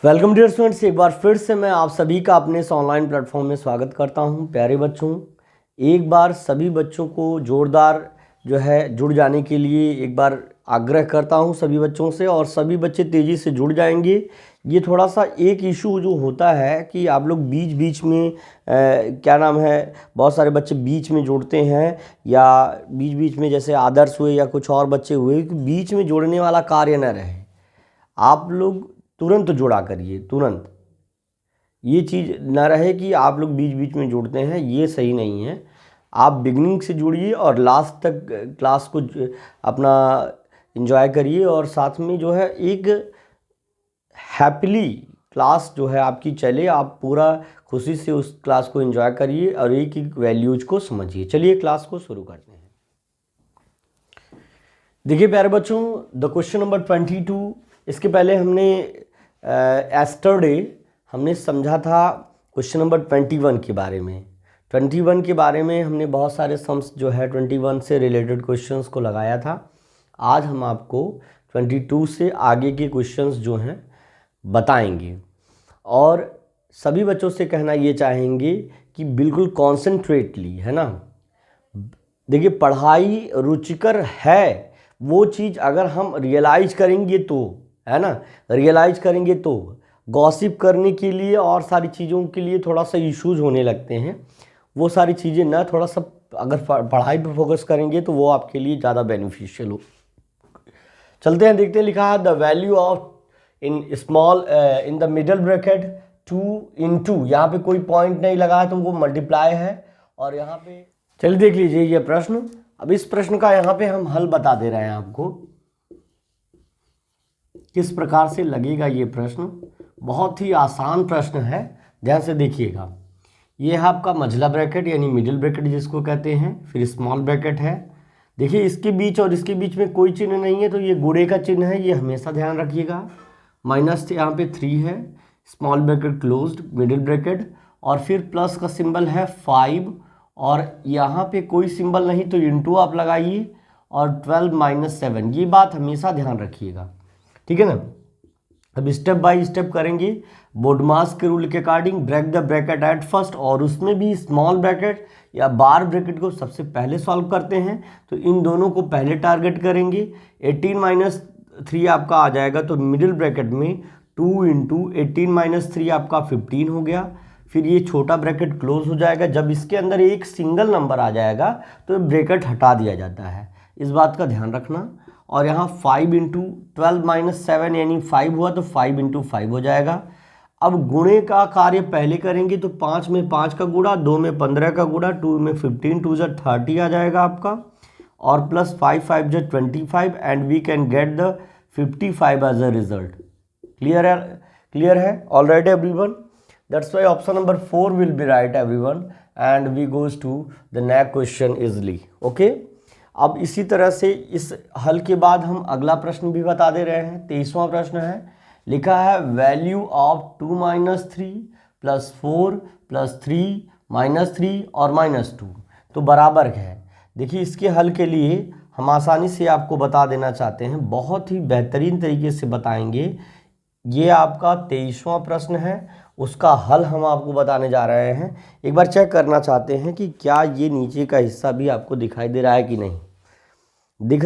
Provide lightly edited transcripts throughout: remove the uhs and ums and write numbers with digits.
Welcome dear students, एक बार फिर से मैं आप सभी का अपने इस ऑनलाइन प्लेटफॉर्म में स्वागत करता हूं। प्यारे बच्चों, एक बार सभी बच्चों को जोरदार जुड़ जाने के लिए एक बार आग्रह करता हूं सभी बच्चों से, और सभी बच्चे तेज़ी से जुड़ जाएंगे। ये थोड़ा सा एक इशू जो होता है कि आप लोग बीच बीच में बहुत सारे बच्चे बीच में जोड़ते हैं, या बीच बीच में जैसे आदर्श हुए या कुछ और बच्चे हुए, कि बीच में जोड़ने वाला कार्य न रहे। आप लोग तुरंत जुड़ा करिए, तुरंत। ये चीज़ ना रहे कि आप लोग बीच बीच में जुड़ते हैं, ये सही नहीं है। आप बिगनिंग से जुड़िए और लास्ट तक क्लास को अपना एंजॉय करिए, और साथ में एक हैप्पीली क्लास आपकी चले। आप पूरा खुशी से उस क्लास को एंजॉय करिए और एक एक वैल्यूज को समझिए। चलिए क्लास को शुरू करते हैं। देखिए प्यारे बच्चों, द क्वेश्चन नंबर 22, इसके पहले हमने एस्टरडे हमने समझा था क्वेश्चन नंबर 21 के बारे में। 21 के बारे में हमने बहुत सारे सम्स 21 से रिलेटेड क्वेश्चंस को लगाया था। आज हम आपको 22 से आगे के क्वेश्चंस बताएंगे, और सभी बच्चों से कहना ये चाहेंगे कि बिल्कुल कॉन्सेंट्रेटली, है ना। देखिए, पढ़ाई रुचिकर है वो चीज़ अगर हम रियलाइज करेंगे तो, है ना, रियलाइज करेंगे तो। गॉसिप करने के लिए और सारी चीज़ों के लिए थोड़ा सा इश्यूज होने लगते हैं। वो सारी चीज़ें ना, थोड़ा सा अगर पढ़ाई पर फोकस करेंगे तो वो आपके लिए ज़्यादा बेनिफिशियल हो। चलते हैं, देखते हैं। लिखा है the value of in small in the middle bracket 2 × यहाँ पे कोई पॉइंट नहीं लगा है तो वो मल्टीप्लाई है। और यहाँ पे चलिए देख लीजिए ये प्रश्न। अब इस प्रश्न का यहाँ पे हम हल बता दे रहे हैं आपको, किस प्रकार से लगेगा ये प्रश्न। बहुत ही आसान प्रश्न है, ध्यान से देखिएगा। ये है आपका मझला ब्रैकेट यानी मिडिल ब्रैकेट जिसको कहते हैं, फिर स्मॉल ब्रैकेट है। देखिए, इसके बीच और इसके बीच में कोई चिन्ह नहीं है तो ये गुणे का चिन्ह है, ये हमेशा ध्यान रखिएगा। माइनस यहाँ पे 3 है, small bracket closed, middle bracket, और फिर प्लस का सिंबल है 5, और यहाँ पे कोई सिंबल नहीं तो इंटू आप लगाइए, और 12 - 7। ये बात हमेशा ध्यान रखिएगा, ठीक है ना। अब स्टेप बाय स्टेप करेंगे। बोडमास के रूल के according break the bracket at first, और उसमें भी स्मॉल ब्रैकेट या बार ब्रैकेट को सबसे पहले सॉल्व करते हैं, तो इन दोनों को पहले टारगेट करेंगे। 18 - 3 आपका आ जाएगा, तो मिडिल ब्रैकेट में 2 × 18 - 3 आपका 15 हो गया। फिर ये छोटा ब्रैकेट क्लोज हो जाएगा। जब इसके अंदर एक सिंगल नंबर आ जाएगा तो ब्रैकेट हटा दिया जाता है, इस बात का ध्यान रखना। और यहाँ 5 × 12 - 7 यानी 5 हुआ तो 5 × 5 हो जाएगा। अब गुणे का कार्य पहले करेंगे, तो 5 में 5 का गुणा, 2 में 15 का गुणा, 2 में 15, 2 × 30 आ जाएगा आपका, और plus 5 × 5 = 25, and we can get the 55 as a result. Clear है all right everyone. That's why option number 4 will be right everyone, and we goes to the next question easily. Okay, अब इसी तरह से इस हल के बाद हम अगला प्रश्न भी बता दे रहे हैं। 23वां प्रश्न है, लिखा है वैल्यू ऑफ 2 - 3 + 4 + 3 - 3 और -2 तो बराबर है। देखिए, इसके हल के लिए हम आसानी से आपको बता देना चाहते हैं, बहुत ही बेहतरीन तरीके से बताएंगे। ये आपका 23वां प्रश्न है, उसका हल हम आपको बताने जा रहे हैं। एक बार चेक करना चाहते हैं कि क्या ये नीचे का हिस्सा भी आपको दिखाई दे रहा है कि नहीं। दिख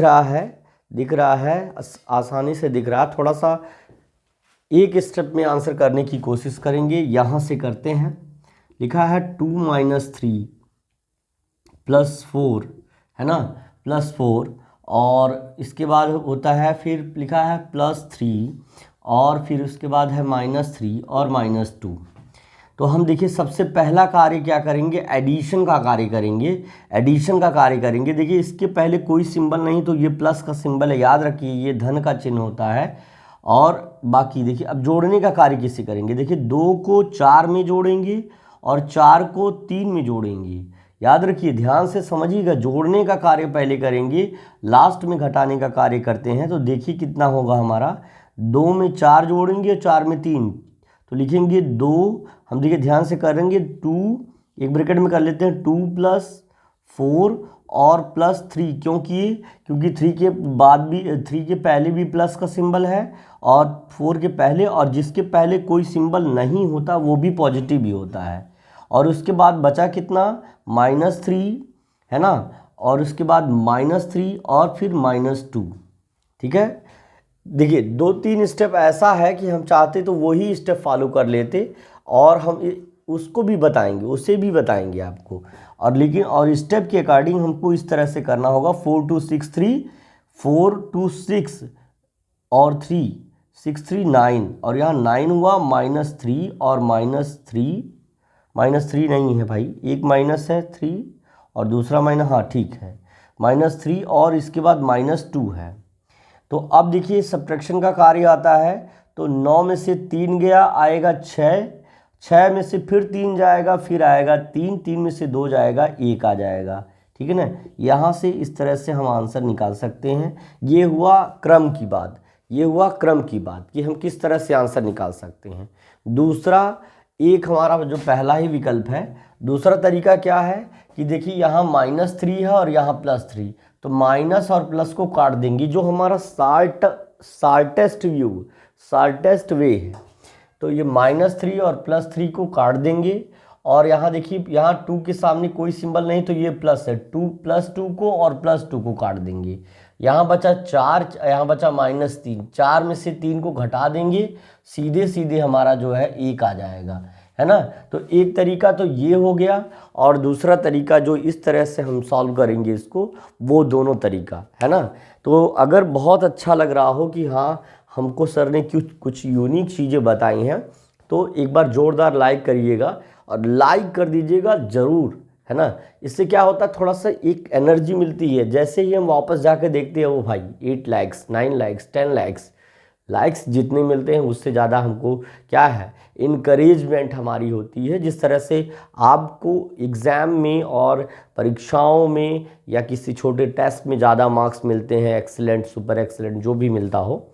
रहा है, आसानी से दिख रहा है। थोड़ा सा एक स्टेप में आंसर करने की कोशिश करेंगे। यहाँ से करते हैं। लिखा है 2 - 3 + 4, है ना, +4, और इसके बाद होता है, फिर लिखा है +3, और फिर उसके बाद है -3 और -2। तो हम देखिए सबसे पहला कार्य क्या करेंगे, एडिशन का कार्य करेंगे। देखिए, इसके पहले कोई सिंबल नहीं तो ये प्लस का सिंबल है, याद रखिए ये धन का चिन्ह होता है। और बाकी देखिए, अब जोड़ने का कार्य किससे करेंगे। देखिए, 2 को 4 में जोड़ेंगे और 4 को 3 में जोड़ेंगे। याद रखिए, ध्यान से समझिएगा, जोड़ने का कार्य पहले करेंगे, लास्ट में घटाने का कार्य करते हैं। तो देखिए कितना होगा हमारा, 2 में 4 जोड़ेंगे और 4 में 3, तो लिखेंगे 2। हम देखिए ध्यान से करेंगे, 2 एक ब्रैकेट में कर लेते हैं, 2 + 4 और +3 क्यों किए? क्योंकि 3 के बाद भी 3 के पहले भी प्लस का सिंबल है और 4 के पहले, और जिसके पहले कोई सिंबल नहीं होता वो भी पॉजिटिव ही होता है। और उसके बाद बचा कितना? -3 है ना, और उसके बाद -3 और फिर -2। ठीक है, देखिए 2-3 स्टेप ऐसा है कि हम चाहते तो वही स्टेप फॉलो कर लेते, और हम उसको भी बताएंगे, उसे भी बताएंगे आपको। और लेकिन और स्टेप के अकॉर्डिंग हमको इस तरह से करना होगा 4 2 6 3, 4 2 6 और 3 6 3 9, और यहाँ 9 हुआ -3 और -3, -3 नहीं है भाई, एक माइनस है 3 और दूसरा माइनस, हाँ ठीक है, -3 और इसके बाद -2 है। तो अब देखिए सब्ट्रैक्शन का कार्य आता है, तो 9 में से 3 गया, आएगा 6, 6 में से फिर 3 जाएगा, फिर आएगा 3, 3 में से 2 जाएगा, 1 आ जाएगा। ठीक है ना, यहाँ से इस तरह से हम आंसर निकाल सकते हैं। ये हुआ क्रम की बात, ये हुआ क्रम की बात कि हम किस तरह से आंसर निकाल सकते हैं। दूसरा एक हमारा जो पहला ही विकल्प है, दूसरा तरीका क्या है कि देखिए यहाँ -3 है और यहाँ +3, तो माइनस और प्लस को काट देंगे, जो हमारा शार्टेस्ट वे है। तो ये -3 और +3 को काट देंगे, और यहाँ देखिए यहाँ 2 के सामने कोई सिंबल नहीं, तो ये प्लस है, 2 +2 को और +2 को काट देंगे। यहाँ बचा 4, यहाँ बचा -3, 4 में से 3 को घटा देंगे, सीधे सीधे हमारा जो है 1 आ जाएगा, है ना। तो एक तरीका तो ये हो गया, और दूसरा तरीका जो इस तरह से हम सॉल्व करेंगे इसको, वो दोनों तरीका है ना। तो अगर बहुत अच्छा लग रहा हो कि हाँ हमको सर ने कुछ यूनिक चीज़ें बताई हैं, तो एक बार ज़ोरदार लाइक करिएगा, और लाइक कर दीजिएगा ज़रूर, है ना। इससे क्या होता है, थोड़ा सा एक एनर्जी मिलती है। जैसे ही हम वापस जाके देखते हैं, वो भाई 8 लाइक्स, 9 लाइक्स, 10 लाइक्स जितने मिलते हैं उससे ज़्यादा हमको क्या है, इनकरेजमेंट हमारी होती है। जिस तरह से आपको एग्ज़ाम में और परीक्षाओं में या किसी छोटे टेस्ट में ज़्यादा मार्क्स मिलते हैं, एक्सीलेंट, सुपर एक्सीलेंट, जो भी मिलता हो,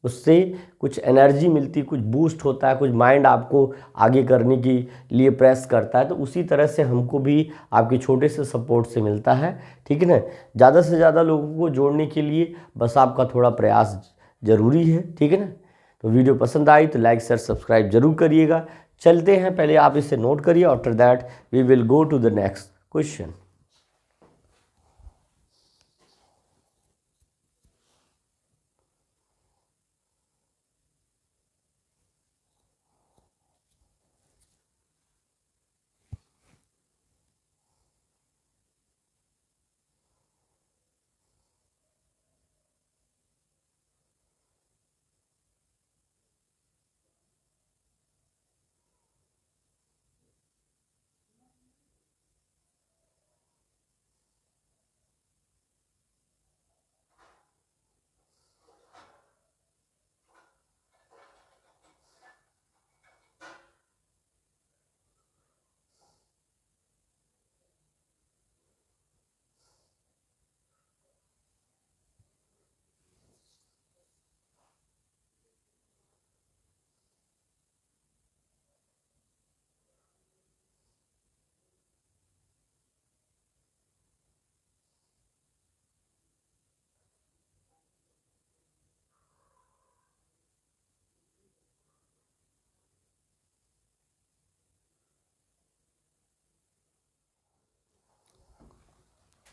उससे कुछ एनर्जी मिलती, कुछ बूस्ट होता है, कुछ माइंड आपको आगे करने के लिए प्रेस करता है। तो उसी तरह से हमको भी आपके छोटे से सपोर्ट से मिलता है। ठीक है ना, ज़्यादा से ज़्यादा लोगों को जोड़ने के लिए बस आपका थोड़ा प्रयास ज़रूरी है। ठीक है ना, तो वीडियो पसंद आई तो लाइक शेयर सब्सक्राइब जरूर करिएगा। चलते हैं, पहले आप इसे नोट करिए, after that we will go to the next question.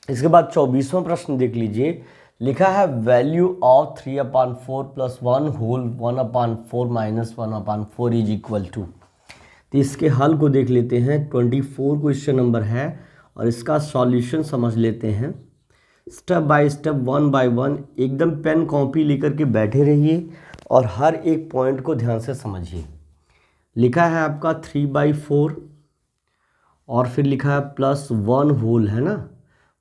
इसके बाद 24वां प्रश्न देख लीजिए। लिखा है value of 3/4 + 1 whole 1/4 - 1/4 is equal to. तो इसके हल को देख लेते हैं। 24 क्वेश्चन नंबर है, और इसका सॉल्यूशन समझ लेते हैं स्टेप बाय स्टेप, 1 बाय 1। एकदम पेन कॉपी लेकर के बैठे रहिए और हर एक पॉइंट को ध्यान से समझिए। लिखा है आपका 3/4, और फिर लिखा है +1 होल, है ना,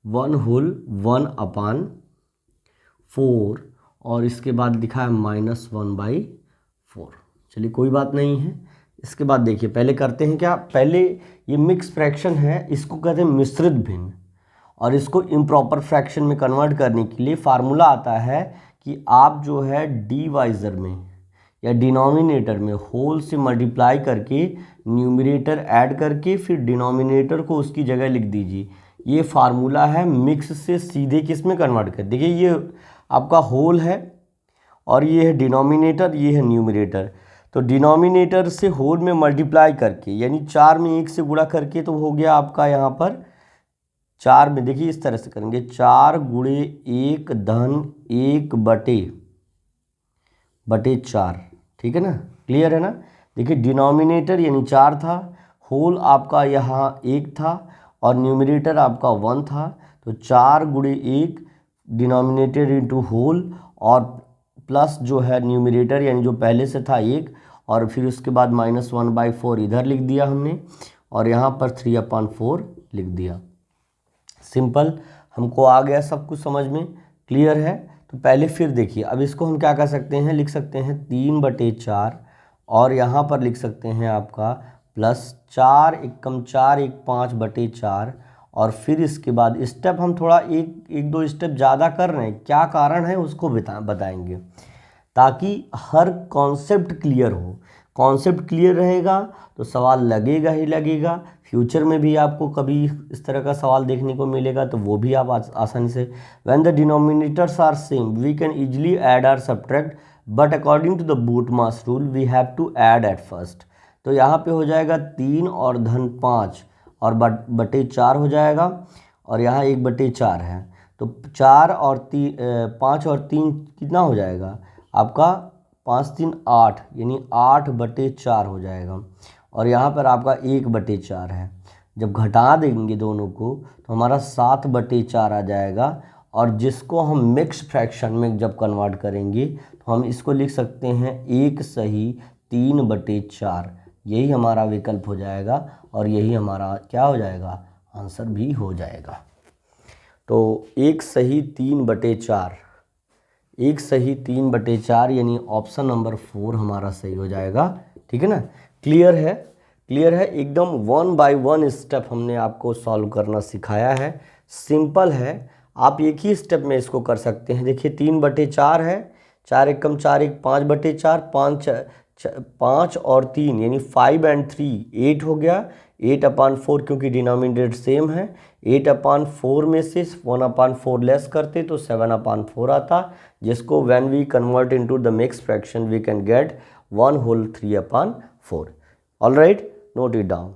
1 होल 1/4, और इसके बाद लिखा है -1/4। चलिए कोई बात नहीं है। इसके बाद देखिए, पहले करते हैं क्या, पहले ये मिक्स फ्रैक्शन है, इसको कहते हैं मिश्रित भिन्न, और इसको इम्प्रॉपर फ्रैक्शन में कन्वर्ट करने के लिए फार्मूला आता है कि आप जो है डिवाइज़र में या डिनोमिनेटर में होल से मल्टीप्लाई करके न्यूमरेटर ऐड करके फिर डिनोमिनेटर को उसकी जगह लिख दीजिए। ये फार्मूला है मिक्स से सीधे किस में कन्वर्ट कर। देखिए ये आपका होल है और ये है डिनोमिनेटर, ये है न्यूमरेटर। तो डिनोमिनेटर से होल में मल्टीप्लाई करके यानी 4 में 1 से गुणा करके तो हो गया आपका यहाँ पर 4 में, देखिए इस तरह से करेंगे 4 गुणे 1 धन 1 बटे 4, ठीक है ना, क्लियर है ना। देखिए डिनोमिनेटर यानी 4 था, होल आपका यहाँ 1 था और न्यूमरेटर आपका 1 था। तो 4 गुणे 1 डिनोमिनेटर इंटू होल और प्लस जो है न्यूमरेटर यानी जो पहले से था 1 और फिर उसके बाद -1/4 इधर लिख दिया हमने और यहाँ पर 3/4 लिख दिया। सिंपल, हमको आ गया सब कुछ समझ में, क्लियर है। तो पहले फिर देखिए, अब इसको हम क्या कर सकते हैं, लिख सकते हैं 3/4 और यहाँ पर लिख सकते हैं आपका प्लस 4 एकम 4 1 5/4 और फिर इसके बाद स्टेप हम थोड़ा एक दो स्टेप ज़्यादा कर रहे हैं, क्या कारण है उसको बताएंगे ताकि हर कॉन्सेप्ट क्लियर हो। कॉन्सेप्ट क्लियर रहेगा तो सवाल लगेगा ही लगेगा, फ्यूचर में भी आपको कभी इस तरह का सवाल देखने को मिलेगा तो वो भी आप आसानी से। When the denominators are same we can easily add और subtract but according to the BODMAS rule we have to add at first. तो यहाँ पे हो जाएगा 3 और धन 5 और बटे 4 हो जाएगा और यहाँ 1/4 है तो 4 और 5 और 3 कितना हो जाएगा आपका 5 3 8 यानी 8/4 हो जाएगा और यहाँ पर आपका 1/4 है। जब घटा देंगे दोनों को तो हमारा 7/4 आ जाएगा और जिसको हम मिक्स फ्रैक्शन में जब कन्वर्ट करेंगे तो हम इसको लिख सकते हैं 1 सही 3/4। यही हमारा विकल्प हो जाएगा और यही हमारा क्या हो जाएगा, आंसर भी हो जाएगा। तो 1 सही 3/4, 1 सही 3/4 यानी ऑप्शन नंबर 4 हमारा सही हो जाएगा, ठीक है ना। क्लियर है, क्लियर है एकदम। 1 बाय 1 स्टेप हमने आपको सॉल्व करना सिखाया है, सिंपल है। आप एक ही स्टेप में इसको कर सकते हैं। देखिए 3/4 है, 4 एकम 4 1 5/4, 5 और 3 यानी 5 and 3 8 हो गया। 8/4 क्योंकि डिनोमिनेटर सेम है, 8/4 में से 1/4 लेस करते तो 7/4 आता, जिसको when we convert into the mix fraction we can get 1 whole 3/4। All right, note it down.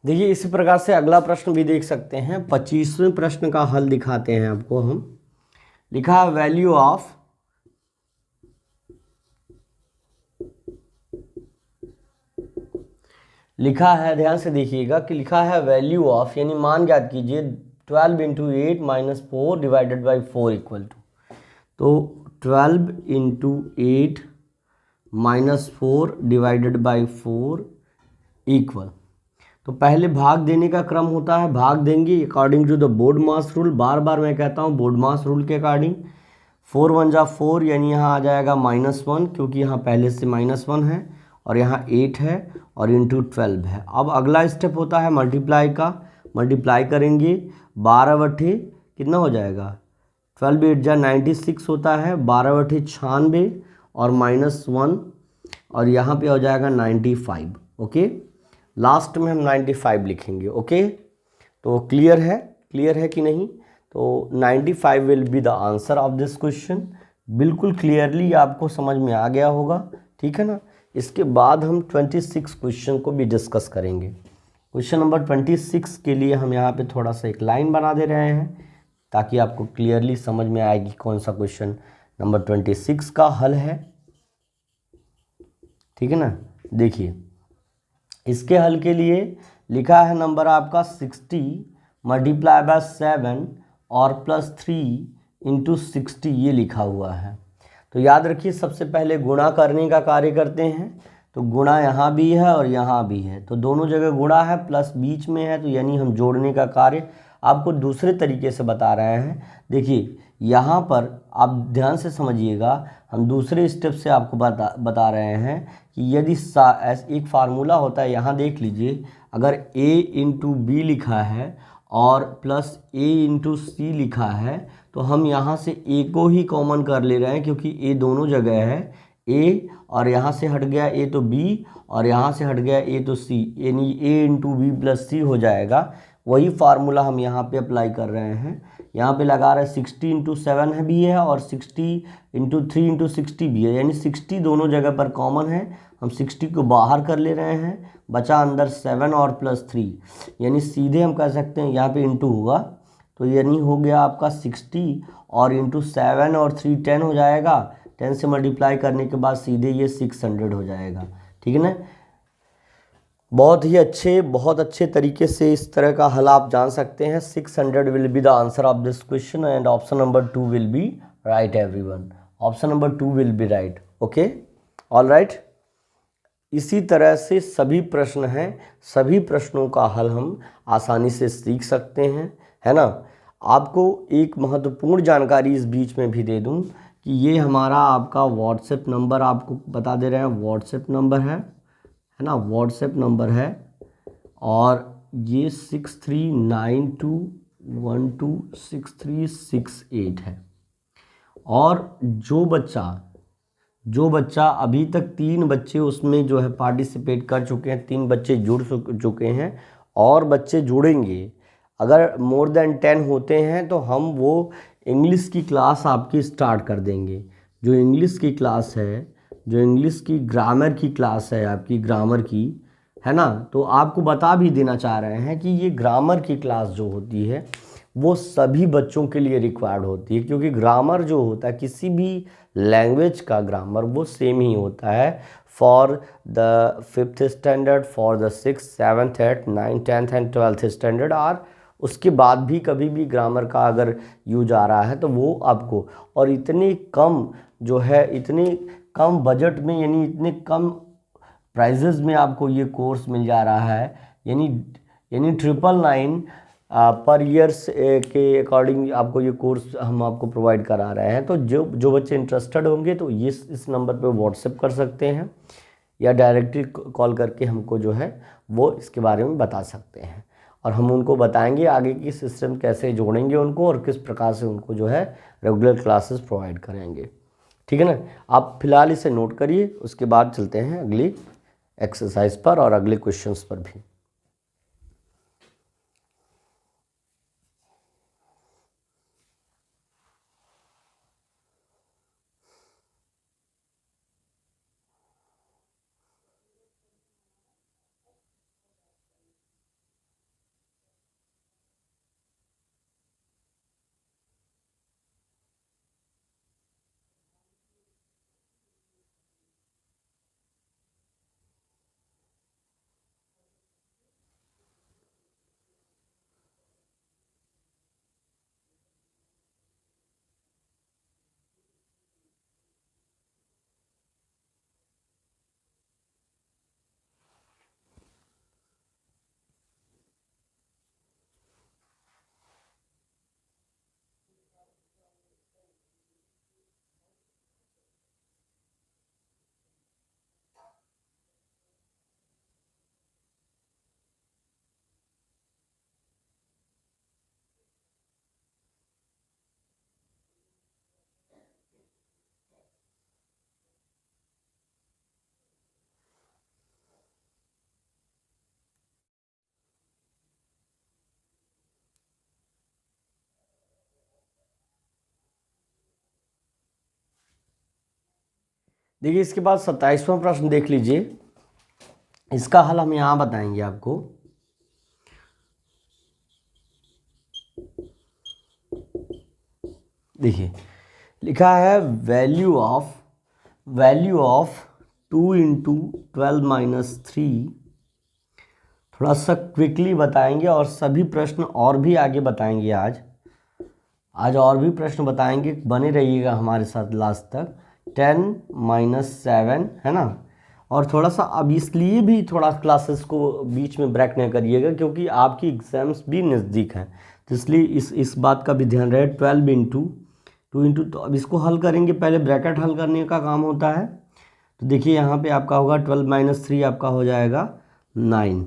देखिए इसी प्रकार से अगला प्रश्न भी देख सकते हैं। 25वें प्रश्न का हल दिखाते हैं आपको हम। लिखा है वैल्यू ऑफ लिखा है, ध्यान से देखिएगा कि लिखा है वैल्यू ऑफ यानी मान ज्ञात कीजिए 12 × 8 - 4 डिवाइडेड बाई 4 इक्वल टू। तो 12 × 8 - 4 डिवाइडेड बाई 4 इक्वल। तो पहले भाग देने का क्रम होता है, भाग देंगे according to the BODMAS rule. बार बार मैं कहता हूँ बोडमास रूल के अकॉर्डिंग। 4 1 जा 4 यानी यहाँ आ जाएगा -1 क्योंकि यहाँ पहले से -1 है और यहाँ 8 है और इंटू 12 है। अब अगला स्टेप होता है मल्टीप्लाई का। मल्टीप्लाई करेंगे 12 कितना हो जाएगा 12 8 जा 96 होता है, 12 96 और -1 और यहाँ पे हो जाएगा 95। ओके। लास्ट में हम 95 लिखेंगे। ओके, तो क्लियर है कि नहीं? तो 95 will be the answer of this question. बिल्कुल क्लियरली आपको समझ में आ गया होगा, ठीक है ना। इसके बाद हम 26 क्वेश्चन को भी डिस्कस करेंगे। क्वेश्चन नंबर 26 के लिए हम यहाँ पे थोड़ा सा एक लाइन बना दे रहे हैं ताकि आपको क्लियरली समझ में आएगी कौन सा क्वेश्चन नंबर 26 का हल है, ठीक है ना। देखिए, इसके हल के लिए लिखा है नंबर आपका 60 मल्टीप्लाई बाय 7 और प्लस 3 इंटू 60, ये लिखा हुआ है। तो याद रखिए, सबसे पहले गुणा करने का कार्य करते हैं। तो गुणा यहाँ भी है और यहाँ भी है, तो दोनों जगह गुणा है, प्लस बीच में है, तो यानी हम जोड़ने का कार्य आपको दूसरे तरीके से बता रहे हैं। देखिए, यहाँ पर आप ध्यान से समझिएगा, हम दूसरे स्टेप से आपको बता रहे हैं कि यदि एक फार्मूला होता है, यहाँ देख लीजिए, अगर a इंटू बी लिखा है और प्लस a इंटू सी लिखा है, तो हम यहाँ से a को ही कॉमन कर ले रहे हैं क्योंकि a दोनों जगह है। a और यहाँ से हट गया a तो b, और यहाँ से हट गया a तो c, यानी a इंटू बी प्लस सी हो जाएगा। वही फार्मूला हम यहाँ पे अप्लाई कर रहे हैं। यहाँ पे लगा रहे हैं 60 इंटू 7 है भी है और 60 इंटू 3 इंटू 60 भी है, यानी 60 दोनों जगह पर कॉमन है। हम 60 को बाहर कर ले रहे हैं, बचा अंदर 7 और प्लस 3, यानी सीधे हम कह सकते हैं यहाँ पे इंटू होगा, तो यानी हो गया आपका 60 और इंटू 7 और 3 10 हो जाएगा। 10 से मल्टीप्लाई करने के बाद सीधे ये 600 हो जाएगा, ठीक है ना। बहुत अच्छे तरीके से इस तरह का हल आप जान सकते हैं। 600 will be the answer of this question and option number 2 will be right everyone. Option number 2 will be right. Okay, all right. इसी तरह से सभी प्रश्न हैं, सभी प्रश्नों का हल हम आसानी से सीख सकते हैं, है ना। आपको एक महत्वपूर्ण जानकारी इस बीच में भी दे दूं कि ये हमारा आपका व्हाट्सएप नंबर आपको बता दे रहे हैं, व्हाट्सएप नंबर है ना, व्हाट्सएप नंबर है, और ये 6392126368 है। और जो बच्चा अभी तक 3 बच्चे उसमें जो है पार्टिसिपेट कर चुके हैं, 3 बच्चे जुड़ चुके हैं और बच्चे जुड़ेंगे, अगर मोर देन 10 होते हैं तो हम वो इंग्लिश की क्लास आपकी स्टार्ट कर देंगे। जो इंग्लिश की क्लास है, जो इंग्लिश की ग्रामर की क्लास है आपकी, ग्रामर की, है ना, तो आपको बता भी देना चाह रहे हैं कि ये ग्रामर की क्लास जो होती है वो सभी बच्चों के लिए रिक्वायर्ड होती है, क्योंकि ग्रामर जो होता है किसी भी लैंग्वेज का ग्रामर वो सेम ही होता है for the 5th standard, for the 6th 7th 8th 9th 10th and 12th standard, और उसके बाद भी कभी भी ग्रामर का अगर यूज आ रहा है तो वो आपको, और इतने कम जो है, इतने कम बजट में, यानी इतने कम प्राइजेस में आपको ये कोर्स मिल जा रहा है, यानी 999 पर ईयर्स के अकॉर्डिंग आपको ये कोर्स हम आपको प्रोवाइड करा रहे हैं। तो जो बच्चे इंटरेस्टेड होंगे तो ये इस नंबर पे व्हाट्सएप कर सकते हैं या डायरेक्टली कॉल करके हमको जो है वो इसके बारे में बता सकते हैं, और हम उनको बताएंगे आगे की सिस्टम कैसे जोड़ेंगे उनको और किस प्रकार से उनको जो है रेगुलर क्लासेस प्रोवाइड करेंगे, ठीक है ना। आप फिलहाल इसे नोट करिए, उसके बाद चलते हैं अगली एक्सरसाइज पर और अगले क्वेश्चंस पर भी। देखिए इसके बाद 27वां प्रश्न देख लीजिए, इसका हल हम यहाँ बताएंगे आपको। देखिए लिखा है वैल्यू ऑफ 2 इंटू 12-3। थोड़ा सा क्विकली बताएंगे और सभी प्रश्न और भी आगे बताएंगे आज और भी प्रश्न बताएंगे, बने रहिएगा हमारे साथ लास्ट तक। 10-7 है ना। और थोड़ा सा अब इसलिए भी थोड़ा क्लासेस को बीच में ब्रेक नहीं करिएगा क्योंकि आपकी एग्ज़ाम्स भी नज़दीक हैं, तो इसलिए इस बात का भी ध्यान रहे। 12 इंटू 2 इंटू, तो अब इसको हल करेंगे, पहले ब्रैकेट हल करने का काम होता है। तो देखिए यहाँ पे आपका होगा 12-3 आपका हो जाएगा 9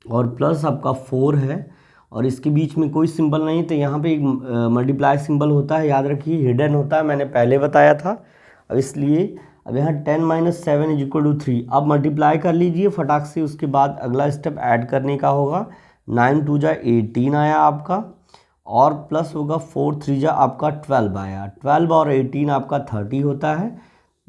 और प्लस आपका 4 है और इसके बीच में कोई सिंबल नहीं, तो यहाँ पे एक मल्टीप्लाई सिंबल होता है, याद रखिए हिडन होता है, मैंने पहले बताया था। अब इसलिए अब यहाँ 10-7 = 3। अब मल्टीप्लाई कर लीजिए फटाक से, उसके बाद अगला स्टेप ऐड करने का होगा। 9 2 जा 18 आया आपका और प्लस होगा 4 3 जा आपका 12 आया। 12 और 18 आपका 30 होता है।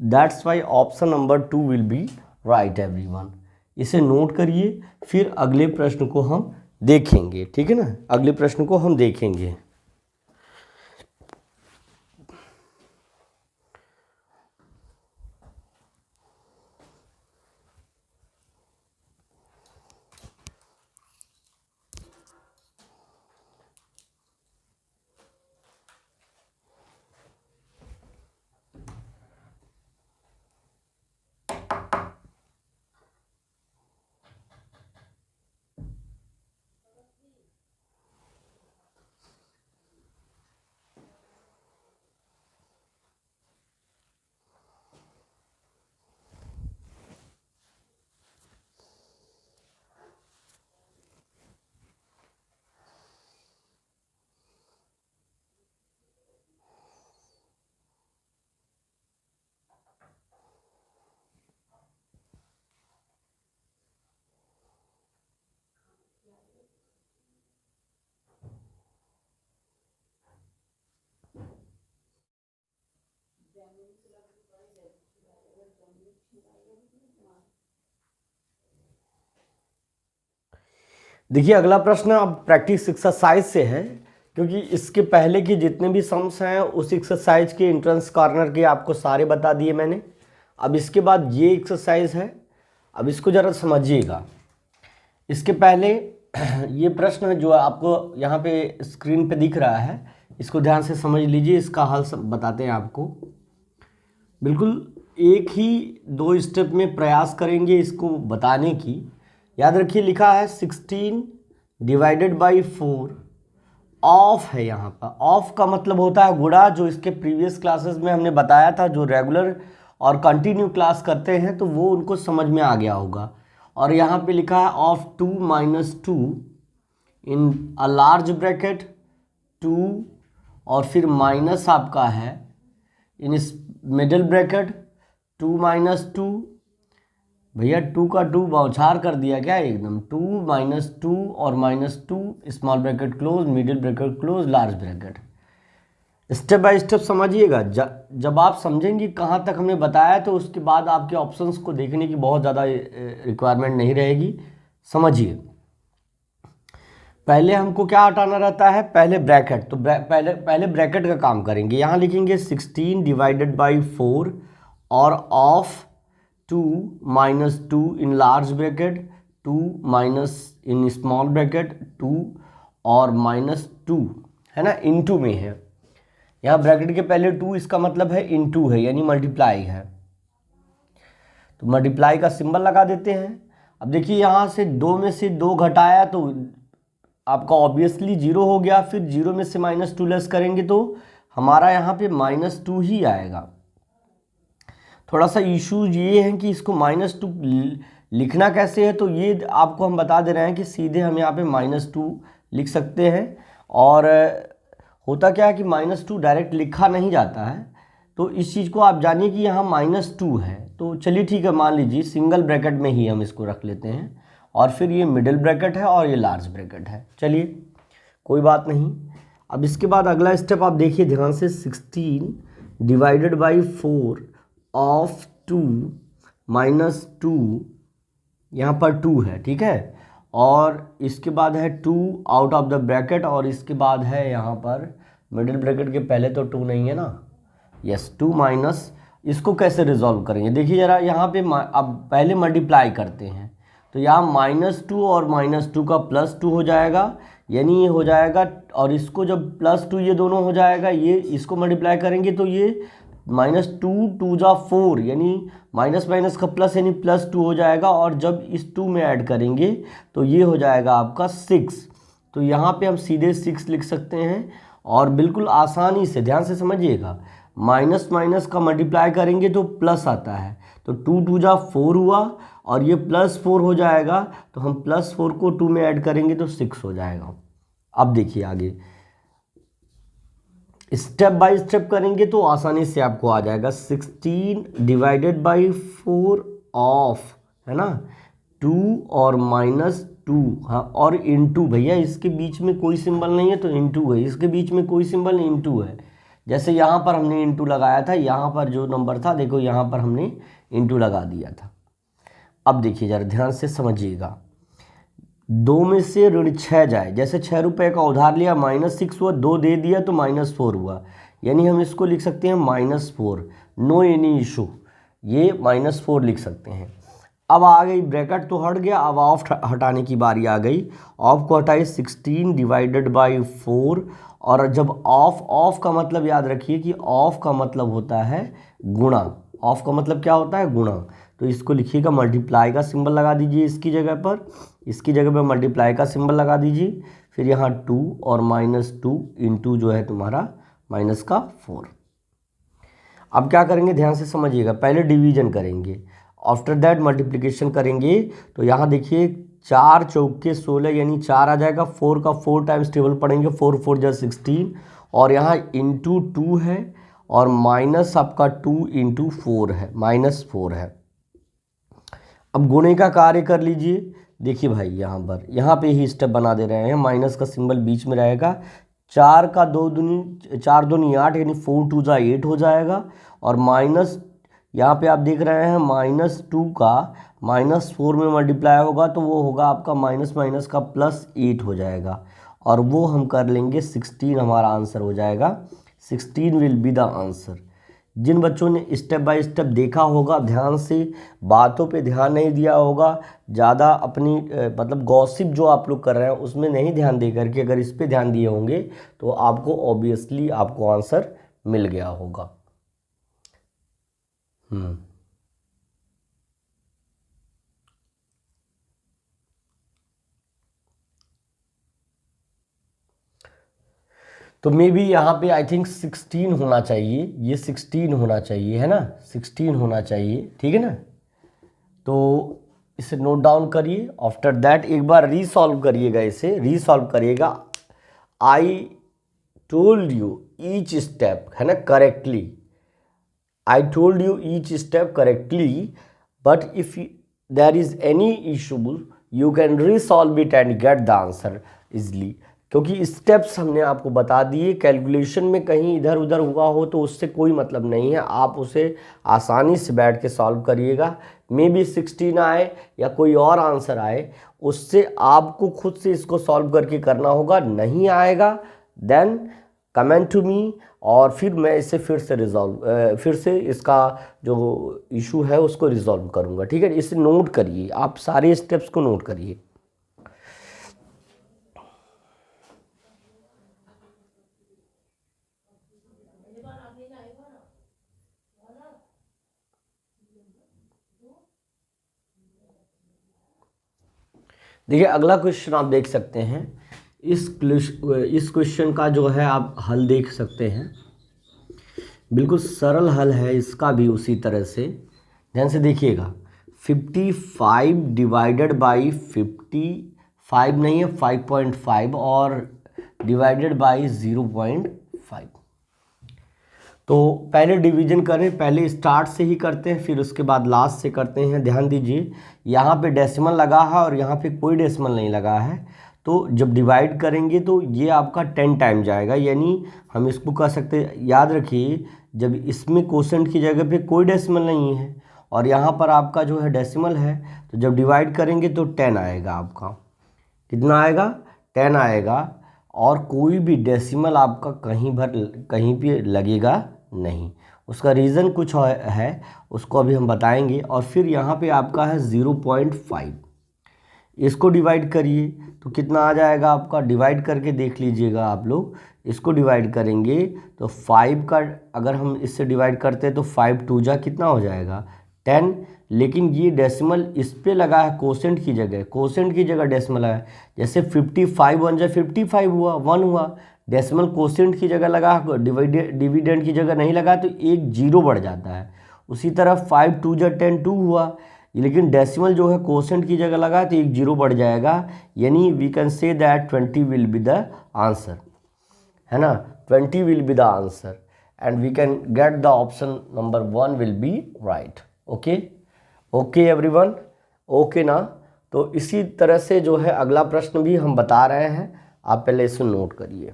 That's why option number 2 will be right everyone. इसे नोट करिए, फिर अगले प्रश्न को हम देखेंगे, ठीक है ना। अगले प्रश्न को हम देखेंगे। देखिए अगला प्रश्न अब प्रैक्टिस एक्सरसाइज से है, क्योंकि इसके पहले की जितने भी सम्स हैं उस एक्सरसाइज के एंट्रेंस कॉर्नर के आपको सारे बता दिए मैंने। अब इसके बाद ये एक्सरसाइज है, अब इसको ज़रा समझिएगा। इसके पहले ये प्रश्न जो आपको यहाँ पे स्क्रीन पे दिख रहा है, इसको ध्यान से समझ लीजिए, इसका हल सब बताते हैं आपको। बिल्कुल एक ही 2 स्टेप में प्रयास करेंगे इसको बताने की। याद रखिए लिखा है 16 डिवाइडेड बाई 4 ऑफ है। यहाँ पर ऑफ का मतलब होता है गुणा, जो इसके प्रीवियस क्लासेस में हमने बताया था। जो रेगुलर और कंटिन्यू क्लास करते हैं तो वो उनको समझ में आ गया होगा। और यहाँ पे लिखा है of 2 - 2 in a large bracket 2 और फिर माइनस आपका है इन मिडिल ब्रैकेट 2 - 2। भैया 2 का 2 बौछार कर दिया क्या एकदम। 2 - 2 और -2 small bracket close, middle bracket close, large bracket. Step by step समझिएगा। जब आप समझेंगे कहाँ तक हमने बताया तो उसके बाद आपके ऑप्शंस को देखने की बहुत ज़्यादा रिक्वायरमेंट नहीं रहेगी। समझिए पहले हमको क्या हटाना रहता है, पहले ब्रैकेट। तो पहले ब्रैकेट का काम करेंगे। यहाँ लिखेंगे 16 डिवाइडेड बाई 4 और of 2 - 2 in large bracket 2 minus in small bracket 2 और -2 है ना, इनटू में है। यहाँ ब्रैकेट के पहले 2 इसका मतलब है इनटू है, यानी मल्टीप्लाई है। तो मल्टीप्लाई का सिंबल लगा देते हैं। अब देखिए यहाँ से 2 में से 2 घटाया तो आपका ऑब्वियसली 0 हो गया। फिर 0 में से -2 लेस करेंगे तो हमारा यहाँ पे -2 ही आएगा। थोड़ा सा इशू ये है कि इसको -2 लिखना कैसे है, तो ये आपको हम बता दे रहे हैं कि सीधे हम यहाँ पे -2 लिख सकते हैं। और होता क्या है कि -2 डायरेक्ट लिखा नहीं जाता है, तो इस चीज़ को आप जानिए कि यहाँ -2 है। तो चलिए ठीक है, मान लीजिए सिंगल ब्रैकेट में ही हम इसको रख लेते हैं और फिर ये मिडिल ब्रैकेट है और ये लार्ज ब्रैकेट है। चलिए कोई बात नहीं। अब इसके बाद अगला स्टेप आप देखिए ध्यान से, 16 डिवाइडेड बाई 4 ऑफ 2 माइनस 2, यहाँ पर 2 है, ठीक है, और इसके बाद है 2 आउट ऑफ द ब्रैकेट, और इसके बाद है यहाँ पर मिडिल ब्रैकेट के पहले तो 2 नहीं है ना, यस 2 माइनस, इसको कैसे रिजॉल्व करेंगे देखिए ज़रा, यहाँ पे अब पहले मल्टीप्लाई करते हैं तो यहाँ -2 और -2 का +2 हो जाएगा, यानी ये हो जाएगा, और इसको जब +2 ये दोनों हो जाएगा, ये इसको मल्टीप्लाई करेंगे तो ये -2 2 जा 4, यानी माइनस माइनस का प्लस यानी +2 हो जाएगा, और जब इस 2 में ऐड करेंगे तो ये हो जाएगा आपका 6। तो यहाँ पे हम सीधे 6 लिख सकते हैं, और बिल्कुल आसानी से ध्यान से समझिएगा, माइनस माइनस का मल्टीप्लाई करेंगे तो प्लस आता है, तो 2 2 जा 4 हुआ, और ये +4 हो जाएगा, तो हम +4 को 2 में ऐड करेंगे तो 6 हो जाएगा। अब देखिए आगे स्टेप बाय स्टेप करेंगे तो आसानी से आपको आ जाएगा। 16 डिवाइडेड बाई 4 ऑफ, है ना, 2 और -2, हाँ, और इनटू, भैया इसके बीच में कोई सिंबल नहीं है तो इनटू है, इसके बीच में कोई सिंबल नहीं, इनटू है। जैसे यहाँ पर हमने इनटू लगाया था, यहाँ पर जो नंबर था देखो यहाँ पर हमने इनटू लगा दिया था। अब देखिए जरा ध्यान से समझिएगा, 2 में से ऋण 6 जाए, जैसे 6 रुपये का उधार लिया, -6 हुआ, 2 दे दिया तो -4 हुआ, यानी हम इसको लिख सकते हैं -4, नो एनी इशू, ये -4 लिख सकते हैं। अब आ गई ब्रैकेट तो हट गया, अब ऑफ हटाने की बारी आ गई। ऑफ को हटाइए, 16 डिवाइडेड बाई 4, और जब ऑफ का मतलब याद रखिए कि ऑफ का मतलब होता है गुणा, ऑफ का मतलब क्या होता है, गुणा। तो इसको लिखिएगा, मल्टीप्लाई का सिंबल लगा दीजिए इसकी जगह पर, इसकी जगह पर मल्टीप्लाई का सिंबल लगा दीजिए, फिर यहाँ 2 और -2 इंटू जो है तुम्हारा -4। अब क्या करेंगे ध्यान से समझिएगा, पहले डिवीजन करेंगे, आफ्टर दैट मल्टीप्लिकेशन करेंगे। तो यहाँ देखिए 4 चौके 16, यानी 4 आ जाएगा, 4 का 4 टाइम्स टेबल पढ़ेंगे, 4 4 जा 16, और यहाँ इंटू 2 है, और माइनस आपका 2 इंटू 4 है, -4 है। अब गुणे का कार्य कर लीजिए, देखिए भाई यहाँ पे ही स्टेप बना दे रहे हैं, माइनस का सिंबल बीच में रहेगा, 4 का 2 दूनी 4 दूनी 8, यानी 4 2 जा 8 हो जाएगा, और माइनस यहाँ पे आप देख रहे हैं -2 का -4 में मल्टीप्लाई होगा तो वो होगा आपका माइनस माइनस का +8 हो जाएगा, और वो हम कर लेंगे 16, हमारा आंसर हो जाएगा 16 विल बी द आंसर। जिन बच्चों ने स्टेप बाय स्टेप देखा होगा, ध्यान से बातों पे ध्यान नहीं दिया होगा, ज़्यादा अपनी मतलब गॉसिप जो आप लोग कर रहे हैं उसमें नहीं ध्यान दे करके अगर इस पे ध्यान दिए होंगे तो आपको ऑब्वियसली आपको आंसर मिल गया होगा। तो मे बी यहाँ पे आई थिंक 16 होना चाहिए, ये 16 होना चाहिए, है ना, 16 होना चाहिए, ठीक है ना। तो इसे नोट डाउन करिए, आफ्टर दैट एक बार रीसॉल्व करिएगा, इसे रीसॉल्व करिएगा। I told you each step, है ना, correctly, I told you each step correctly, but if there is any issue you can resolve it and get the answer easily, क्योंकि steps हमने आपको बता दिए। कैलकुलेशन में कहीं इधर उधर हुआ हो तो उससे कोई मतलब नहीं है, आप उसे आसानी से बैठ के सॉल्व करिएगा। मे बी 16 आए या कोई और आंसर आए, उससे आपको खुद से इसको सॉल्व करके करना होगा। नहीं आएगा देन कमेंट टू मी, और फिर मैं इसे फिर से इसका जो इशू है उसको रिजॉल्व करूँगा, ठीक है। इसे नोट करिए, आप सारे स्टेप्स को नोट करिए। देखिए अगला क्वेश्चन आप देख सकते हैं, इस क्वेश्चन का जो है आप हल देख सकते हैं, बिल्कुल सरल हल है इसका भी उसी तरह से। ध्यान से देखिएगा, 55 डिवाइडेड बाई 55 नहीं है 5.5, और डिवाइडेड बाई 0.5। तो पहले डिवीजन करें, पहले स्टार्ट से ही करते हैं फिर उसके बाद लास्ट से करते हैं। ध्यान दीजिए यहाँ पे डेसिमल लगा है और यहाँ पे कोई डेसिमल नहीं लगा है, तो जब डिवाइड करेंगे तो ये आपका 10 टाइम जाएगा, यानी हम इसको कह सकते हैं, याद रखिए जब इसमें कोसेंट की जगह पे कोई डेसिमल नहीं है और यहाँ पर आपका जो है डेसिमल है, तो जब डिवाइड करेंगे तो 10 आएगा आपका। कितना आएगा? 10 आएगा। और कोई भी डेसिमल आपका कहीं भी लगेगा नहीं। उसका रीज़न कुछ है, उसको अभी हम बताएंगे। और फिर यहाँ पे आपका है 0.5, इसको डिवाइड करिए तो कितना आ जाएगा आपका, डिवाइड करके देख लीजिएगा आप लोग। इसको डिवाइड करेंगे तो 5 का अगर हम इससे डिवाइड करते हैं तो 5 2 जा कितना हो जाएगा 10। लेकिन ये डेसिमल इस पे लगा है कोसेंट की जगह, कोसेंट की जगह डेसिमल है। जैसे 55 1 जा 55 हुआ, 1 हुआ। डेसिमल कोसेंट की जगह लगा, डिविडेंड की जगह नहीं लगा तो एक जीरो बढ़ जाता है। उसी तरह 5 2 जा 10 2 हुआ, लेकिन डेसिमल जो है कोसेंट की जगह लगा तो एक जीरो बढ़ जाएगा। यानी we can say that 20 will be the answer, है ना। 20 will be the answer and we can get the option number 1 will be right. Okay okay everyone, okay ना। तो इसी तरह से जो है अगला प्रश्न भी हम बता रहे हैं, आप पहले इसे नोट करिए।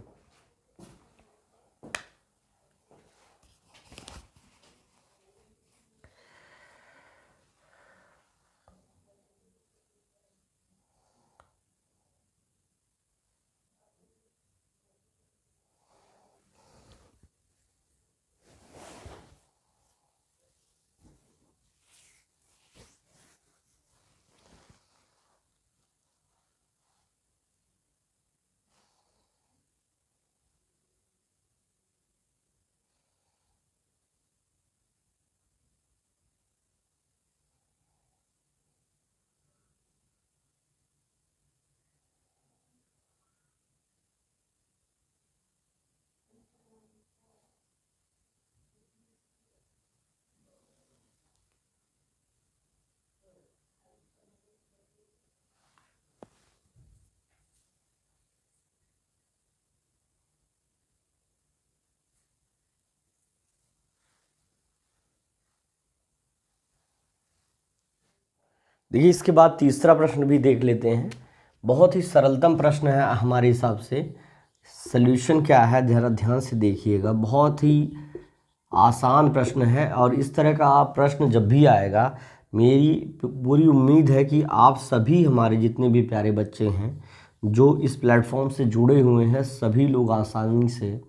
देखिए इसके बाद तीसरा प्रश्न भी देख लेते हैं। बहुत ही सरलतम प्रश्न है हमारे हिसाब से। सॉल्यूशन क्या है ज़रा ध्यान से देखिएगा, बहुत ही आसान प्रश्न है। और इस तरह का आप प्रश्न जब भी आएगा, मेरी पूरी उम्मीद है कि आप सभी हमारे जितने भी प्यारे बच्चे हैं जो इस प्लेटफॉर्म से जुड़े हुए हैं, सभी लोग आसानी से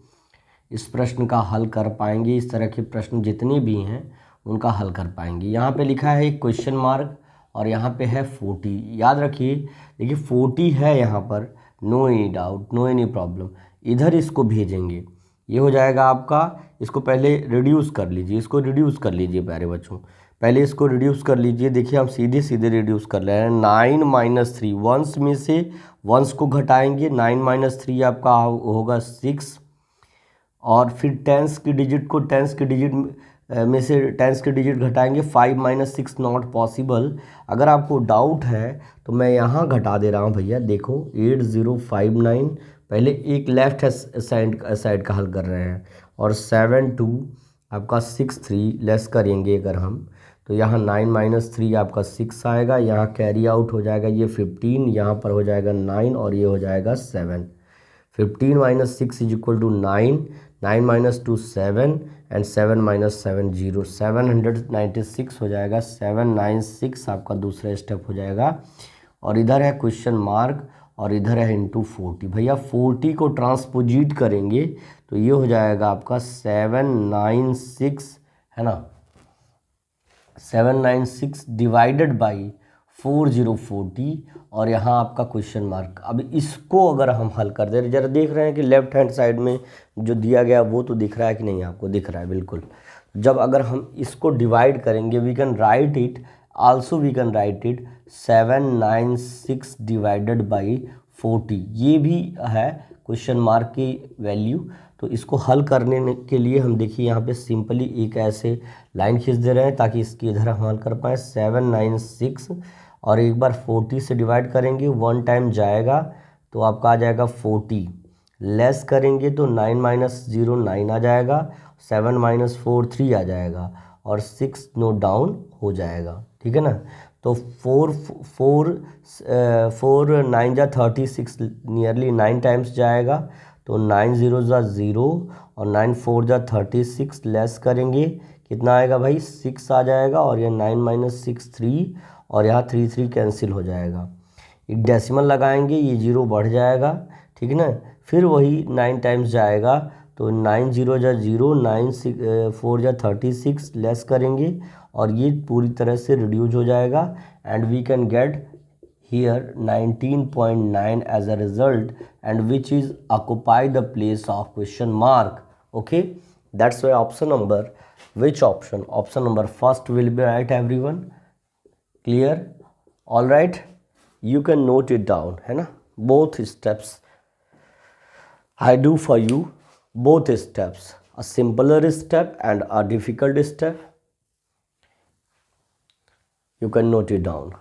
इस प्रश्न का हल कर पाएंगे। इस तरह के प्रश्न जितने भी हैं उनका हल कर पाएंगे। यहाँ पे लिखा है एक क्वेश्चन मार्क और यहाँ पे है 40। याद रखिए, देखिए 40 है यहाँ पर, no any doubt, no any problem. इधर इसको भेजेंगे, ये हो जाएगा आपका। इसको पहले रिड्यूस कर लीजिए, इसको रिड्यूस कर लीजिए प्यारे बच्चों, पहले इसको रिड्यूस कर लीजिए। देखिए हम सीधे सीधे रिड्यूस कर रहे हैं। 9 - 3, वंस में से वंस को घटाएंगे। 9 - 3 आपका होगा 6। और फिर टेंस की डिजिट को टेंस की डिजिट में से टेंस की डिजिट घटाएंगे। 5 - 6 नॉट पॉसिबल। अगर आपको डाउट है तो मैं यहाँ घटा दे रहा हूँ भैया, देखो 8059। पहले एक लेफ्ट साइड का हल कर रहे हैं। और 7 2 आपका 6 3 लेस करेंगे अगर हम, तो यहाँ 9 - 3 आपका 6 आएगा। यहाँ कैरी आउट हो जाएगा ये 15, यहाँ पर हो जाएगा 9 और ये हो जाएगा 7। 15 - 6 = 9, 9 - 2 7 एंड 7 - 7 0, 796 हो जाएगा। 796 आपका दूसरा स्टेप हो जाएगा। और इधर है क्वेश्चन मार्क और इधर है इंटू 40। भैया 40 को ट्रांसपोजिट करेंगे तो ये हो जाएगा आपका 796, है ना। 796 डिवाइडेड बाई 4040 और यहाँ आपका क्वेश्चन मार्क। अब इसको अगर हम हल कर दे, जरा देख रहे हैं कि लेफ्ट हैंड साइड में जो दिया गया वो तो दिख रहा है कि नहीं, आपको दिख रहा है बिल्कुल। जब अगर हम इसको डिवाइड करेंगे, we can write it also, we can write it 796 divided by 40। ये भी है क्वेश्चन मार्क की वैल्यू। तो इसको हल करने के लिए हम देखिए यहाँ पे सिंपली एक ऐसे लाइन खींच दे रहे हैं ताकि इसकी इधर हम हल कर पाएँ। 796 और एक बार 40 से डिवाइड करेंगे, 1 टाइम जाएगा तो आपका आ जाएगा 40। लेस करेंगे तो 9 - 0 9 आ जाएगा, 7 - 4 3 आ जाएगा और 6 नोट डाउन हो जाएगा, ठीक है ना। तो 4 9 जा 36, नियरली 9 टाइम्स जाएगा तो 9 0 जा 0 और 9 4 जा 36, लेस करेंगे कितना आएगा भाई 6 आ जाएगा, और ये 9 माइनस 6 3, और यहाँ 3 3 कैंसिल हो जाएगा। एक डेसिमल लगाएंगे, ये 0 बढ़ जाएगा, ठीक है ना। फिर वही 9 टाइम्स जाएगा, तो 9 0 जा 0, 9 4 जा 36, लेस करेंगे और ये पूरी तरह से रिड्यूस हो जाएगा, and we can get here 19.9 as a result, and which is occupy the place of question mark. Okay, that's why option number, which option number first will be right everyone. Clear? All right, you can note it down, है ना। both steps I do for you, both steps, a simpler step and a difficult step. You can note it down.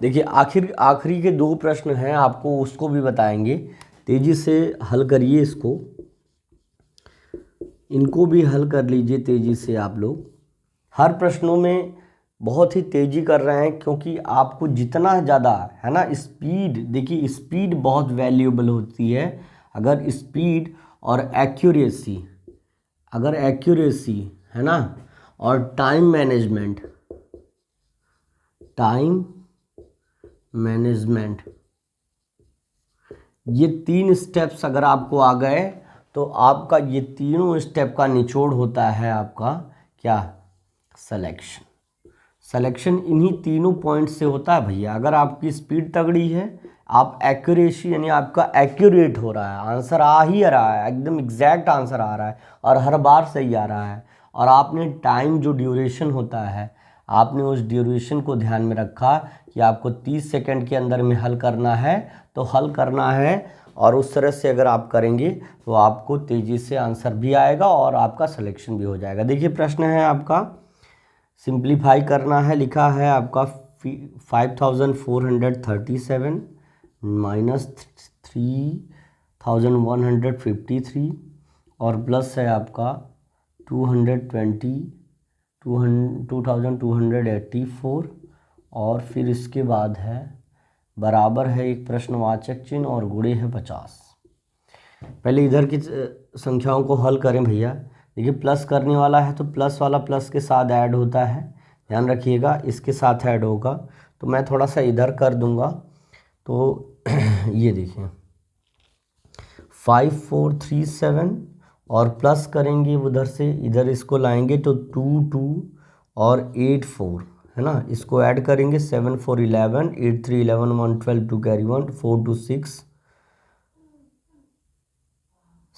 देखिए आखिरी के 2 प्रश्न हैं, आपको उसको भी बताएंगे, तेजी से हल करिए इसको, इनको भी हल कर लीजिए तेजी से आप लोग। हर प्रश्नों में बहुत ही तेजी कर रहे हैं, क्योंकि आपको जितना ज़्यादा है ना स्पीड, देखिए स्पीड बहुत वैल्यूएबल होती है। अगर स्पीड और एक्यूरेसी, अगर एक्यूरेसी है ना, और टाइम मैनेजमेंट ये 3 स्टेप्स अगर आपको आ गए, तो आपका ये तीनों स्टेप का निचोड़ होता है आपका क्या, सिलेक्शन इन्हीं तीनों पॉइंट से होता है भैया। अगर आपकी स्पीड तगड़ी है, आप एक्यूरेसी यानी आपका एक्यूरेट हो रहा है, आंसर आ ही रहा है, एकदम एग्जैक्ट आंसर आ रहा है और हर बार सही आ रहा है, और आपने टाइम जो ड्यूरेशन होता है, आपने उस ड्यूरेशन को ध्यान में रखा कि आपको 30 सेकंड के अंदर में हल करना है, तो हल करना है, और उस तरह से अगर आप करेंगे तो आपको तेज़ी से आंसर भी आएगा और आपका सिलेक्शन भी हो जाएगा। देखिए प्रश्न है आपका, सिंप्लीफाई करना है, लिखा है आपका 5437 माइनस 3153, और प्लस है आपका 2284, और फिर इसके बाद है बराबर है एक प्रश्नवाचक चिन्ह और गुणे है 50। पहले इधर की संख्याओं को हल करें भैया। देखिए प्लस करने वाला है तो प्लस वाला प्लस के साथ ऐड होता है, ध्यान रखिएगा, इसके साथ ऐड होगा, तो मैं थोड़ा सा इधर कर दूंगा। तो ये देखिए 5437 और प्लस करेंगे उधर से, इधर इसको लाएंगे तो 22 और 84 है ना, इसको ऐड करेंगे 7 4 11, 8 3 11, 1 12 2 कैरी 1, 4 2 6,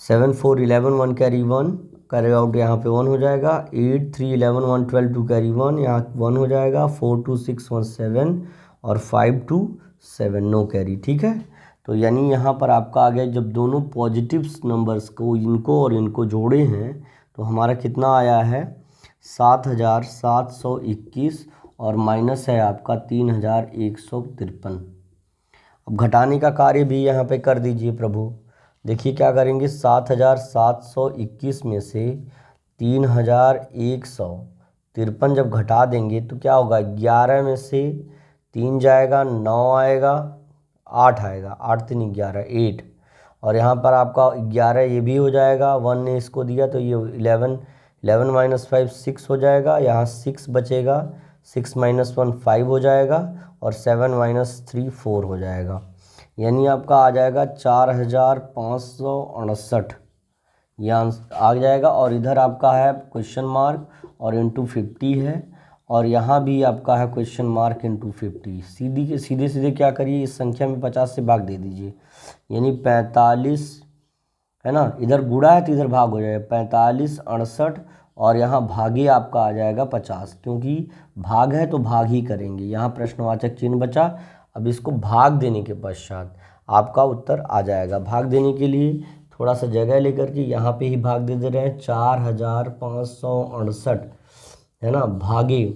7 4 11 1 कैरी 1, कैरी आउट यहाँ पे 1 हो जाएगा, 8 3 11 1 12 2 कैरी 1, यहाँ 1 हो जाएगा, 4 2 6 1 7 और 5 2 7 नो कैरी, ठीक है। तो यानी यहाँ पर आपका आ गया, जब दोनों पॉजिटिव नंबर्स को, इनको और इनको जोड़े हैं, तो हमारा कितना आया है 7721, और माइनस है आपका 3153। अब घटाने का कार्य भी यहाँ पे कर दीजिए प्रभु। देखिए क्या करेंगे, 7721 में से 3100 53 जब घटा देंगे तो क्या होगा, 11 में से 3 जाएगा, 9 आएगा, 8 आएगा, 8 3 11 8, और यहाँ पर आपका 11 ये भी हो जाएगा, 1 ने इसको दिया तो ये 11, 11 माइनस 5 6 हो जाएगा, यहाँ 6 बचेगा, 6 माइनस 1 5 हो जाएगा, और 7 माइनस 3 4 हो जाएगा, यानी आपका आ जाएगा 4568 ये आंसर आ जाएगा। और इधर आपका है क्वेश्चन मार्क और इंटू 50 है, और यहाँ भी आपका है क्वेश्चन मार्क इंटू 50। सीधे सीधे क्या करिए, इस संख्या में 50 से भाग दे दीजिए, यानी 45 है ना, इधर गुणा है तो इधर भाग हो जाएगा, 45 68, और यहाँ भागे आपका आ जाएगा 50, क्योंकि भाग है तो भाग ही करेंगे, यहाँ प्रश्नवाचक चिन्ह बचा। अब इसको भाग देने के पश्चात आपका उत्तर आ जाएगा। भाग देने के लिए थोड़ा सा जगह लेकर के यहाँ पे ही भाग दे रहे हैं, 4568 है ना, भागे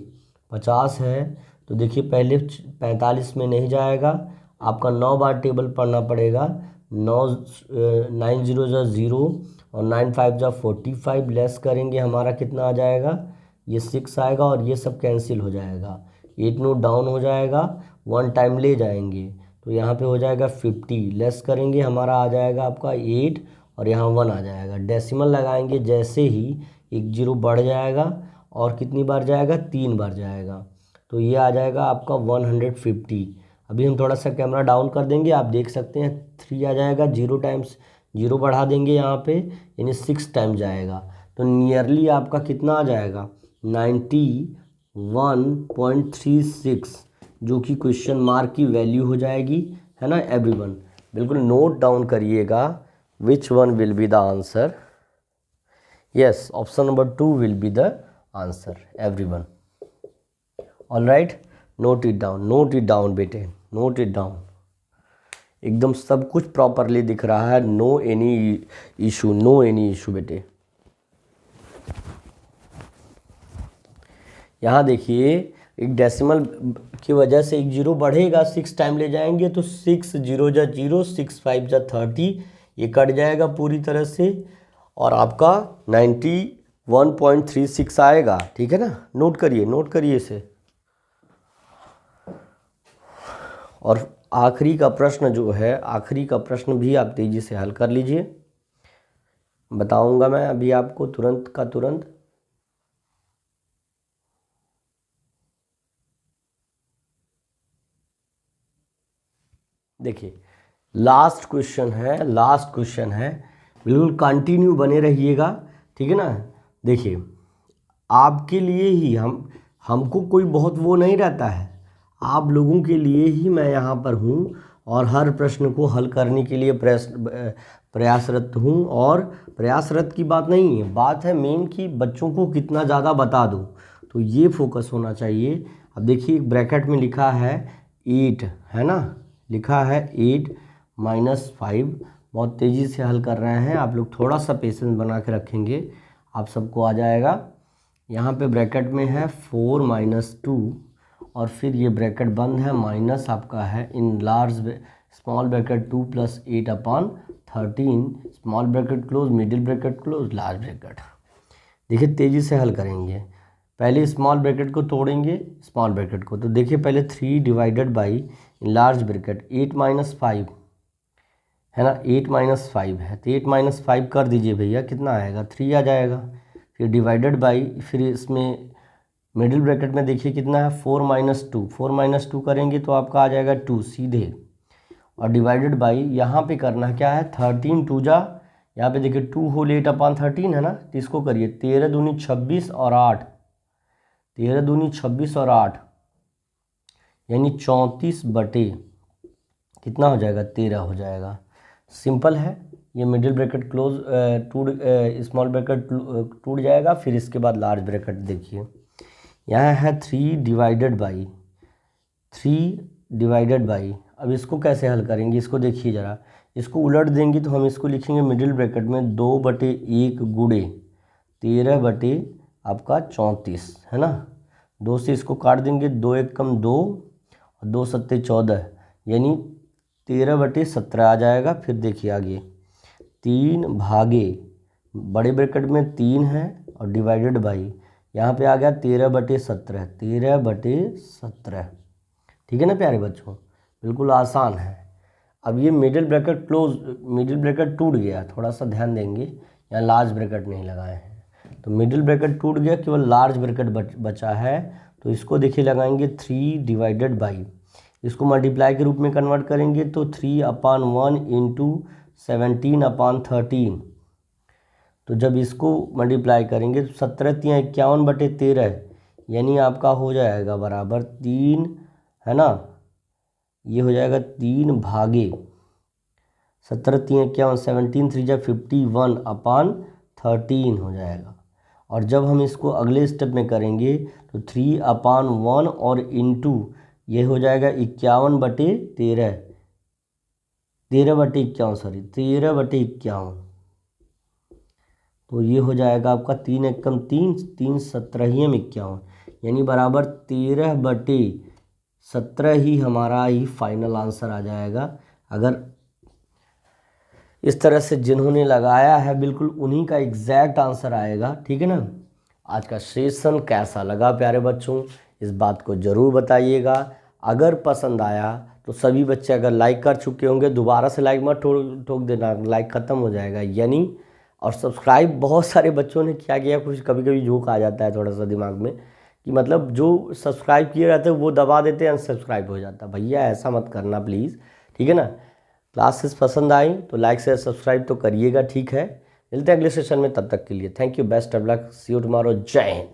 50 है, तो देखिए पहले 45 में नहीं जाएगा, आपका 9 बार टेबल पढ़ना पड़ेगा, 9 0 0 और 9 5 45, लेस करेंगे हमारा कितना आ जाएगा, ये 6 आएगा, और ये सब कैंसिल हो जाएगा, 8 नोट डाउन हो जाएगा, 1 टाइम ले जाएंगे तो यहाँ पे हो जाएगा 50, लेस करेंगे हमारा आ जाएगा आपका 8, और यहाँ 1 आ जाएगा, डेसिमल लगाएंगे जैसे ही 1 0 बढ़ जाएगा, और कितनी बार जाएगा, 3 बार जाएगा, तो ये आ जाएगा आपका 150। अभी हम थोड़ा सा कैमरा डाउन कर देंगे, आप देख सकते हैं 3 आ जाएगा, 0 टाइम्स 0 बढ़ा देंगे यहाँ पे, यानी 6 टाइम जाएगा, तो नियरली आपका कितना आ जाएगा, 91.36, जो कि क्वेश्चन मार्क की वैल्यू हो जाएगी, है ना एवरीवन। बिल्कुल नोट डाउन करिएगा, which one will be the answer. Yes, option number 2 will be the answer everyone. All right, note it down बेटे, नोट इट डाउन, एकदम सब कुछ प्रॉपरली दिख रहा है, नो एनी इशू बेटे। यहाँ देखिए एक डेसिमल की वजह से 1 0 बढ़ेगा, 6 टाइम ले जाएंगे तो 6 0 जा 0, 6 5 जा 30, ये कट जाएगा पूरी तरह से, और आपका 91.36 आएगा, ठीक है ना, नोट करिए इसे। और आखिरी का प्रश्न जो है, आखिरी का प्रश्न भी आप तेजी से हल कर लीजिए, बताऊंगा मैं अभी आपको तुरंत का तुरंत। देखिए लास्ट क्वेश्चन है, बिल्कुल कंटिन्यू बने रहिएगा, ठीक है ना। देखिए आपके लिए ही हमको कोई बहुत वो नहीं रहता है, आप लोगों के लिए ही मैं यहाँ पर हूँ, और हर प्रश्न को हल करने के लिए प्रयासरत हूँ। और प्रयासरत की बात नहीं है, बात है मेन कि बच्चों को कितना ज़्यादा बता दूँ, तो ये फोकस होना चाहिए। अब देखिए ब्रैकेट में लिखा है 8, है ना, लिखा है 8 माइनस 5, बहुत तेज़ी से हल कर रहे हैं आप लोग, थोड़ा सा पेशेंस बना के रखेंगे, आप सबको आ जाएगा। यहाँ पे ब्रैकेट में है 4 माइनस 2, और फिर ये ब्रैकेट बंद है, माइनस आपका है in large small bracket 2 plus 8 upon 13, small bracket close, middle bracket close, large bracket. देखिए तेज़ी से हल करेंगे, पहले स्मॉल ब्रैकेट को तोड़ेंगे स्मॉल ब्रैकेट को, तो देखिए पहले 3 divided by large bracket 8 minus 5 है ना, 8 माइनस 5 है, तो 8 माइनस 5 कर दीजिए भैया, कितना आएगा, 3 आ जाएगा, फिर डिवाइडेड बाई, फिर इसमें मिडिल ब्रैकेट में देखिए कितना है 4 माइनस 2, 4 माइनस 2 करेंगे तो आपका आ जाएगा 2 सीधे, और डिवाइडेड बाई यहाँ पे करना क्या है 13 2 जा, यहाँ पे देखिए 2 होल 8 अपॉन 13 है ना, तो इसको करिए 13 दूनी 26 और 8, 13 दूनी 26 और 8, यानी 34 बटे कितना हो जाएगा 13 हो जाएगा। सिंपल है, ये middle bracket close small bracket टूट जाएगा, फिर इसके बाद लार्ज ब्रैकेट देखिए यहाँ है 3 डिवाइडेड बाई, अब इसको कैसे हल करेंगे, इसको देखिए ज़रा, इसको उलट देंगे तो हम इसको लिखेंगे मिडिल ब्रैकेट में 2 बटे 1 गुणे 13 बटे आपका 34 है ना, 2 से इसको काट देंगे, 2 1 कम 2 और 2 सत्ते 14, यानी 13 बटे 17 आ जाएगा। फिर देखिए आगे 3 भागे बड़े ब्रैकेट में 3 है और डिवाइडेड बाई यहाँ पे आ गया 13/17, 13/17, ठीक है ना प्यारे बच्चों, बिल्कुल आसान है। अब ये middle bracket close, middle bracket टूट गया, थोड़ा सा ध्यान देंगे, यहाँ लार्ज ब्रैकेट नहीं लगाए हैं, तो मिडिल ब्रैकेट टूट गया, केवल लार्ज ब्रैकेट बचा है। तो इसको देखिए लगाएंगे 3/, इसको मल्टीप्लाई के रूप में कन्वर्ट करेंगे तो 3/1 इंटू 17/13। तो जब इसको मल्टीप्लाई करेंगे तो 17×51/13, यानी आपका हो जाएगा बराबर 3, है ना, ये हो जाएगा 3 17×51, 17×3 = 51/13 हो जाएगा। और जब हम इसको अगले स्टेप में करेंगे तो 3/1 और इंटू ये हो जाएगा 51/13, 13/51, सॉरी 13/51, तो ये हो जाएगा आपका 3 एकम 3, 3 17 51, यानी बराबर 13/17 ही हमारा ही फाइनल आंसर आ जाएगा। अगर इस तरह से जिन्होंने लगाया है बिल्कुल उन्हीं का एग्जैक्ट आंसर आएगा, ठीक है ना। आज का सेशन कैसा लगा प्यारे बच्चों, इस बात को ज़रूर बताइएगा। अगर पसंद आया तो सभी बच्चे अगर लाइक कर चुके होंगे दोबारा से लाइक मत ठोक देना, लाइक ख़त्म हो जाएगा यानी। और सब्सक्राइब बहुत सारे बच्चों ने क्या किया, कुछ कभी कभी जोक आ जाता है थोड़ा सा दिमाग में कि मतलब जो सब्सक्राइब किए रहते हैं वो दबा देते हैं, अनसब्सक्राइब हो जाता है। भैया ऐसा मत करना प्लीज़, ठीक है ना। क्लासेस पसंद आई तो लाइक शेयर सब्सक्राइब तो करिएगा, ठीक है। मिलते हैं अगले सेशन में, तब तक के लिए thank you, best of luck, see you tomorrow, Jai Hind.